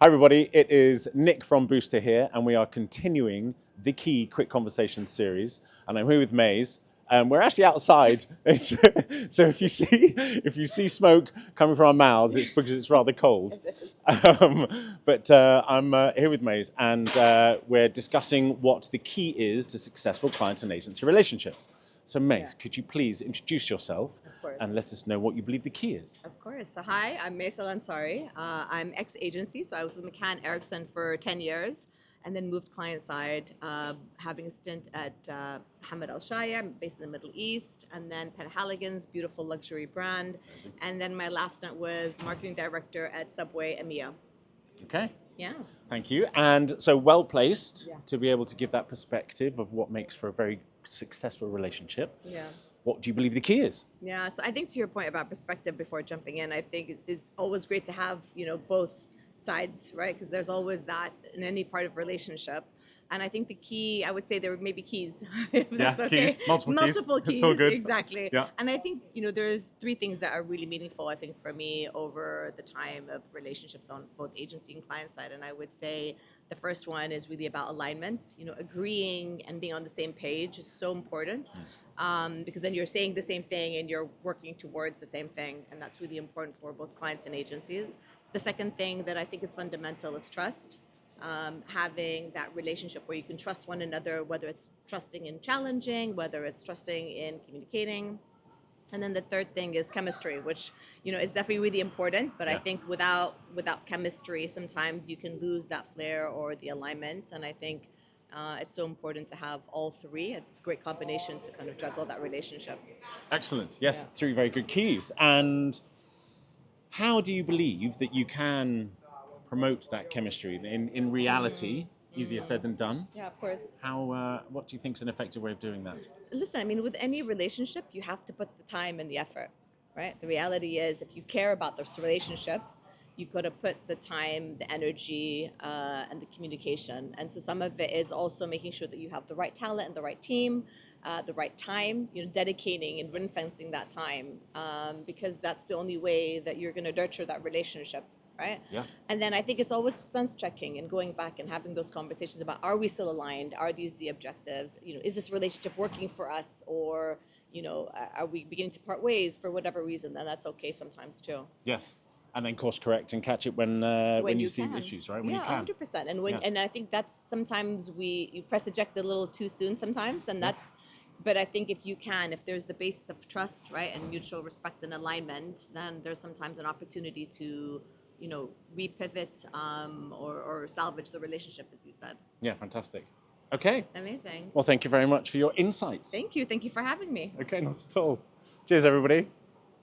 Hi everybody, it is Nick from Booster here, and we are continuing the Key Quick Conversations series, and I'm here with Maze. We're actually outside, so if you see smoke coming from our mouths, it's because it's rather cold. But I'm here with Maze, and we're discussing what the key is to successful client and agency relationships. So Maze, could you please introduce yourself and let us know what you believe the key is? Of course. So hi, I'm Maze Elansari. I'm ex-agency, so I was with McCann Erickson for 10 years and then moved client side, having a stint at Hamad Al Shaya, based in the Middle East, and then Penhaligon's beautiful luxury brand. Amazing. And then my last stint was Marketing Director at Subway EMEA. Okay. Yeah. Thank you. And so well placed Yeah. to be able to give that perspective of what makes for a very successful relationship. Yeah. What do you believe the key is? Yeah, so I think to your point about perspective before jumping in, I think it's always great to have, both sides, right? Because there's always that in any part of relationship. And I think the key, I would say there may be keys, if that's okay. Keys, multiple keys. It's all good. Exactly. Yeah. And I think, there's three things that are really meaningful, I think, for me over the time of relationships on both agency and client side. And I would say the first one is really about alignment. Agreeing and being on the same page is so important. Because then you're saying the same thing and you're working towards the same thing. And that's really important for both clients and agencies. The second thing that I think is fundamental is trust. Having that relationship where you can trust one another, whether it's trusting in challenging, whether it's trusting in communicating. And then the third thing is chemistry, which is definitely really important. But I think without chemistry, sometimes you can lose that flair or the alignment. And I think it's so important to have all three. It's a great combination to kind of juggle that relationship. Excellent. Yes, three very good keys. And how do you believe that you can promote that chemistry in reality? Easier said than done. Yeah, of course. What do you think is an effective way of doing that? Listen, I mean, with any relationship, you have to put the time and the effort, right? The reality is, if you care about this relationship, you've got to put the time, the energy, and the communication. And so some of it is also making sure that you have the right talent and the right team, the right time, dedicating and ring-fencing that time, because that's the only way that you're going to nurture that relationship. Right? Yeah. And then I think it's always sense checking and going back and having those conversations about, are we still aligned? Are these the objectives? Is this relationship working for us? Or, are we beginning to part ways for whatever reason? Then that's okay sometimes too. Yes. And then course correct and catch it when you see issues, right? When you can. 100%. And I think that's sometimes you press eject a little too soon sometimes, and that's. But I think if there's the basis of trust, right, and mutual respect and alignment, then there's sometimes an opportunity to repivot or salvage the relationship, as you said. Yeah, fantastic. Okay. Amazing. Well, thank you very much for your insights. Thank you. Thank you for having me. Okay, not at all. Cheers, everybody.